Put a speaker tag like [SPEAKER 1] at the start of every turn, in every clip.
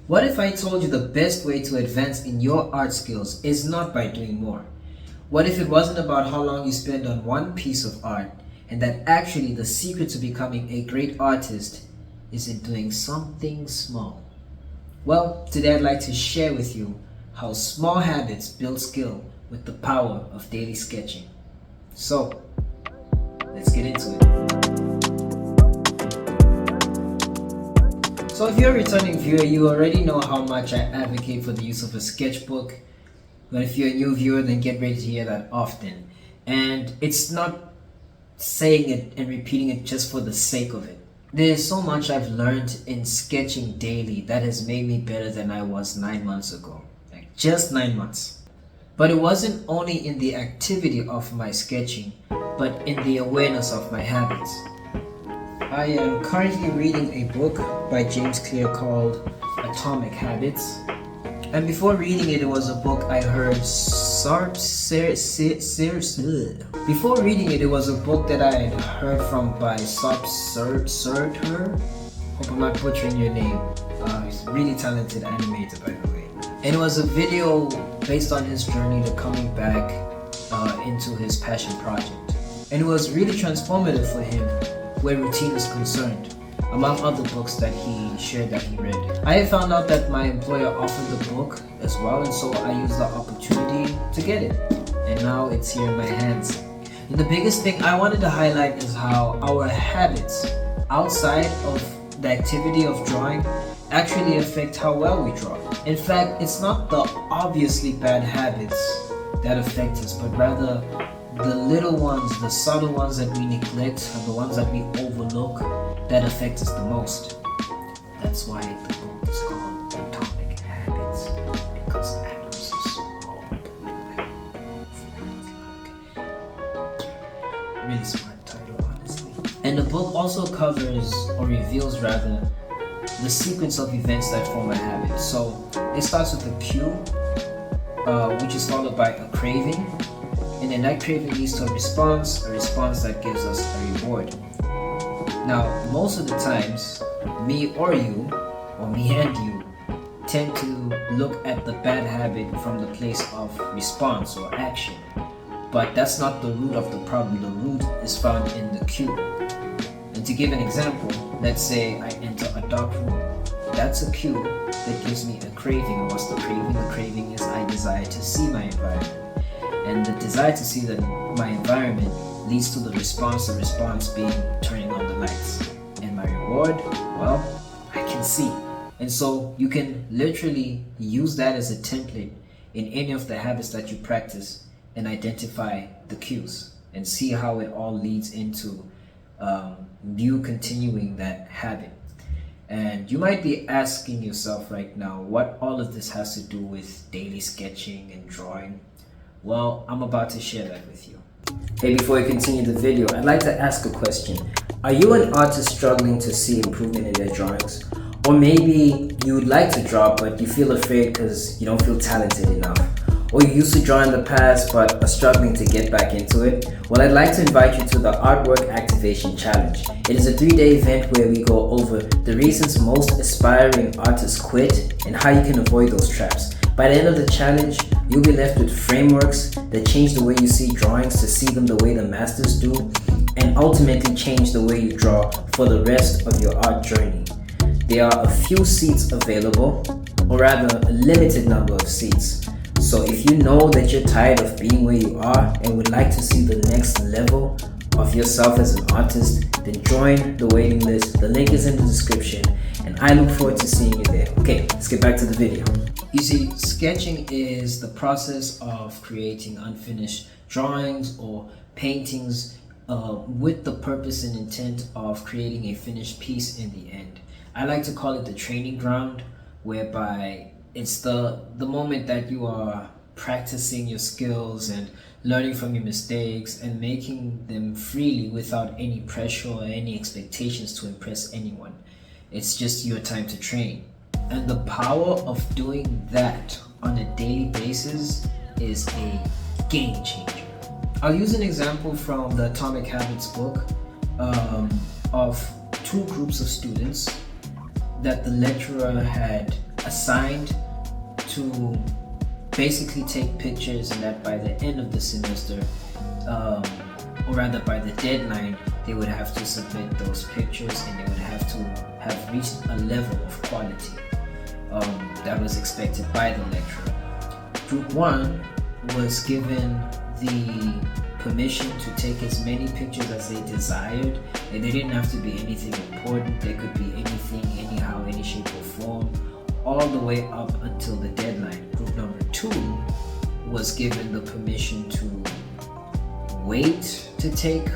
[SPEAKER 1] What if I told you the best way to advance in your art skills is not by doing more? What if it wasn't about how long you spend on one piece of art, and that actually the secret to becoming a great artist is in doing something small? Well, today I'd like to share with you how small habits build skill with the power of daily sketching. So, let's get into it. So if you're a returning viewer, you already know how much I advocate for the use of a sketchbook. But if you're a new viewer, then get ready to hear that often. And it's not saying it and repeating it just for the sake of it. There's so much I've learned in sketching daily that has made me better than I was 9 months ago. Like just 9 months. But it wasn't only in the activity of my sketching, but in the awareness of my habits. I am currently reading a book by James Clear called Atomic Habits. And before reading it, it was a book I heard Before reading it, it was a book that I had heard from by Sardher. Hope I'm not butchering your name. He's a really talented animator, by the way. And it was a video based on his journey to coming back into his passion project. And it was really transformative for him where routine is concerned, among other books that he shared that he read. I had found out that my employer offered the book as well, and so I used the opportunity to get it. And now it's here in my hands. And the biggest thing I wanted to highlight is how our habits outside of the activity of drawing actually affect how well we draw. In fact, it's not the obviously bad habits that affect us, but rather the little ones, the subtle ones that we neglect, and the ones that we overlook that affect us the most. That's why the book is called Atomic Habits, because atoms are small. Really smart title, honestly. And the book also covers, or reveals rather, the sequence of events that form a habit. So it starts with a cue, which is followed by a craving, and then that craving leads to a response that gives us a reward. Now, most of the times, me or you, or me and you, tend to look at the bad habit from the place of response or action. But that's not the root of the problem. The root is found in the cue. And to give an example, let's say I enter a dark room. That's a cue that gives me a craving. And what's the craving? The craving is I desire to see my environment. And the desire to see my environment leads to the response being turning on the lights. And my reward, well, I can see. And so you can literally use that as a template in any of the habits that you practice and identify the cues and see how it all leads into you continuing that habit. And you might be asking yourself right now what all of this has to do with daily sketching and drawing. Well, I'm about to share that with you. Hey, before we continue the video, I'd like to ask a question. Are you an artist struggling to see improvement in your drawings? Or maybe you would like to draw, but you feel afraid because you don't feel talented enough. Or you used to draw in the past, but are struggling to get back into it? Well, I'd like to invite you to the Artwork Activation Challenge. It is a 3-day event where we go over the reasons most aspiring artists quit and how you can avoid those traps. By the end of the challenge, you'll be left with frameworks that change the way you see drawings to see them the way the masters do, and ultimately change the way you draw for the rest of your art journey. There are a few seats available, or rather a limited number of seats. So if you know that you're tired of being where you are and would like to see the next level of yourself as an artist, then join the waiting list. The link is in the description, and I look forward to seeing you there. Okay, let's get back to the video. You see, sketching is the process of creating unfinished drawings or paintings with the purpose and intent of creating a finished piece in the end. I like to call it the training ground, whereby it's the moment that you are practicing your skills and learning from your mistakes and making them freely without any pressure or any expectations to impress anyone. It's just your time to train. And the power of doing that on a daily basis is a game changer. I'll use an example from the Atomic Habits book of two groups of students that the lecturer had assigned to basically take pictures, and that by the end of the semester, or rather by the deadline, they would have to submit those pictures, and they would have to have reached a level of quality that was expected by the lecturer. Group 1 was given the permission to take as many pictures as they desired, and they didn't have to be anything important. They could be anything, anyhow, any shape or form, all the way up until the deadline. Group number 2 was given the permission to wait to take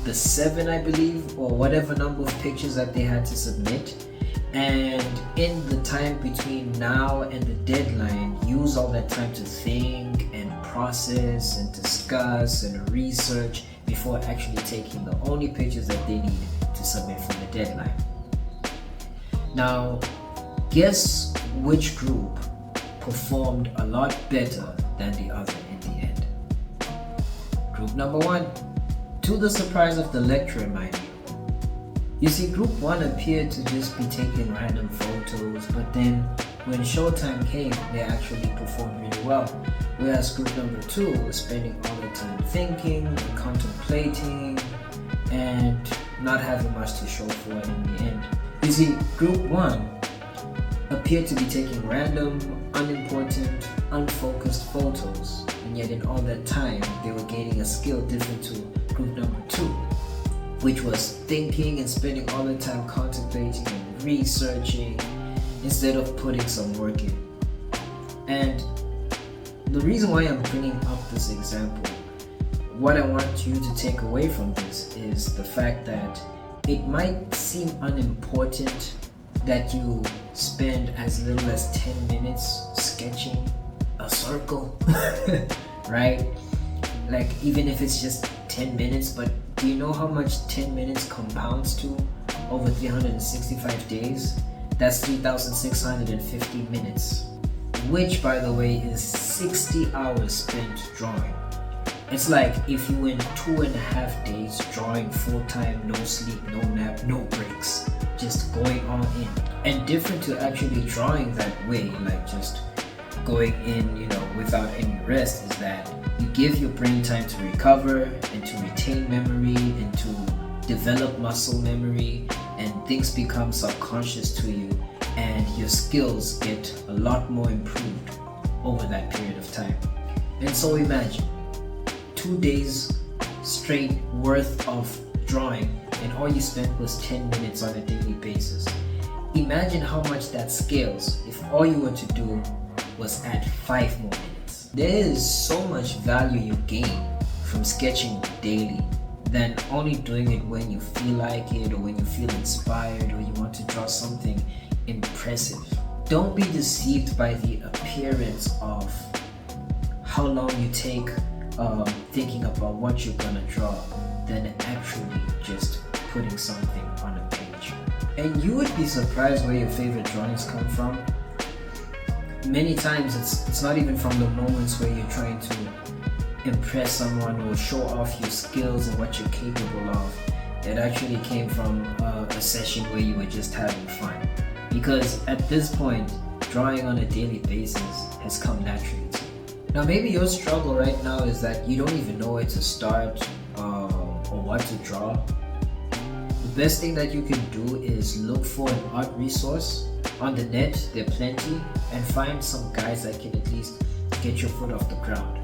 [SPEAKER 1] the 7, I believe, or whatever number of pictures that they had to submit, and in the time between now and the deadline, use all that time to think and process and discuss and research before actually taking the only pictures that they needed to submit for the deadline. Now, guess which group performed a lot better than the other in the end? Group number 1, to the surprise of the lecturer, mind you. You see, group 1 appeared to just be taking random photos, but then when showtime came, they actually performed really well. Whereas group number 2 was spending all the time thinking and contemplating and not having much to show for it in the end. You see, group 1 appeared to be taking random, unimportant, unfocused photos, and yet in all that time, they were gaining a skill different to group number 2, which was thinking and spending all the time contemplating and researching instead of putting some work in. And the reason why I'm bringing up this example, what I want you to take away from this is the fact that it might seem unimportant that you spend as little as 10 minutes sketching a circle, right? Like, even if it's just 10 minutes, but do you know how much 10 minutes compounds to over 365 days? That's 3,650 minutes, which, by the way, is 60 hours spent drawing. It's like if you went 2.5 days drawing full time, no sleep, no nap, no breaks, just going all in. And different to actually drawing that way, like just going in, without any rest, is that you give your brain time to recover and to retain memory and to develop muscle memory, and things become subconscious to you, and your skills get a lot more improved over that period of time. And so imagine 2 days straight worth of drawing, and all you spent was 10 minutes on a daily basis. Imagine how much that scales if all you were to do was add 5 more minutes. There is so much value you gain from sketching daily than only doing it when you feel like it, or when you feel inspired, or you want to draw something impressive. Don't be deceived by the appearance of how long you take thinking about what you're gonna draw than actually just putting something on a page. And you would be surprised where your favorite drawings come from. Many times it's not even from the moments where you're trying to impress someone or show off your skills and what you're capable of. It actually came from a session where you were just having fun. Because at this point, drawing on a daily basis has come naturally to you. Now, maybe your struggle right now is that you don't even know where to start or what to draw. The best thing that you can do is look for an art resource. On the net, there are plenty, and find some guides that can at least get your foot off the ground.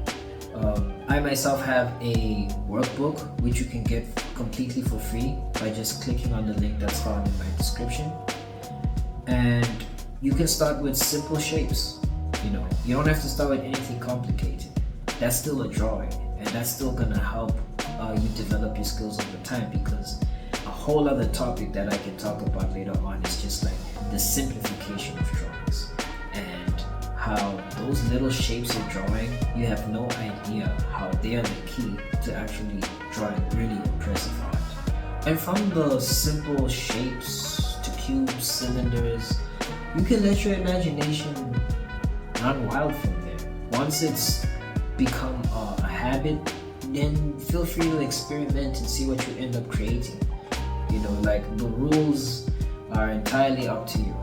[SPEAKER 1] I myself have a workbook which you can get completely for free by just clicking on the link that's found in my description. And you can start with simple shapes. You don't have to start with anything complicated. That's still a drawing, and that's still gonna help you develop your skills over time, because a whole other topic that I can talk about later on is just like the simplification of drawings, and how those little shapes you're drawing, you have no idea how they are the key to actually drawing really impressive art. And from the simple shapes to cubes, cylinders, you can let your imagination run wild from there. Once it's become a habit, then feel free to experiment and see what you end up creating. Like, the rules are entirely up to you.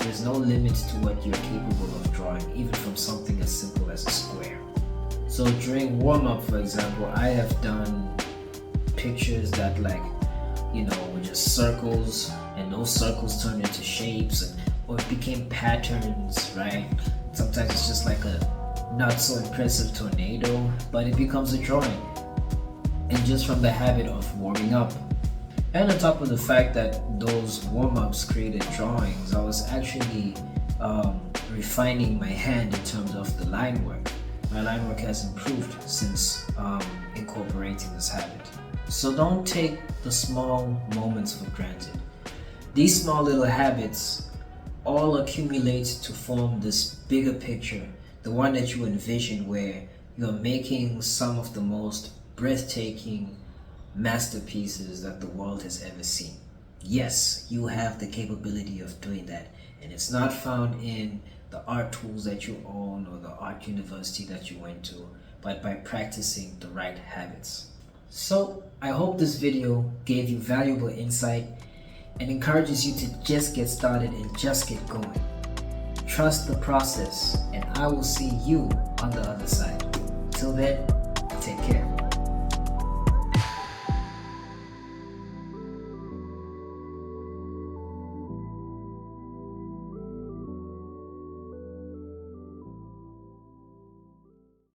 [SPEAKER 1] there's no limit to what you're capable of drawing, even from something as simple as a square. So during warm-up, for example, I have done pictures that were just circles, and those circles turned into shapes, or it became patterns, right? Sometimes it's just like a not so impressive tornado, but it becomes a drawing. And just from the habit of warming up. And on top of the fact that those warm-ups created drawings, I was actually refining my hand in terms of the line work. My line work has improved since incorporating this habit. So don't take the small moments for granted. These small little habits all accumulate to form this bigger picture, the one that you envision, where you're making some of the most breathtaking masterpieces that the world has ever seen. Yes, you have the capability of doing that, and it's not found in the art tools that you own or the art university that you went to, but by practicing the right habits. So I hope this video gave you valuable insight and encourages you to just get started and just get going. Trust the process, and I will see you on the other side. Till then,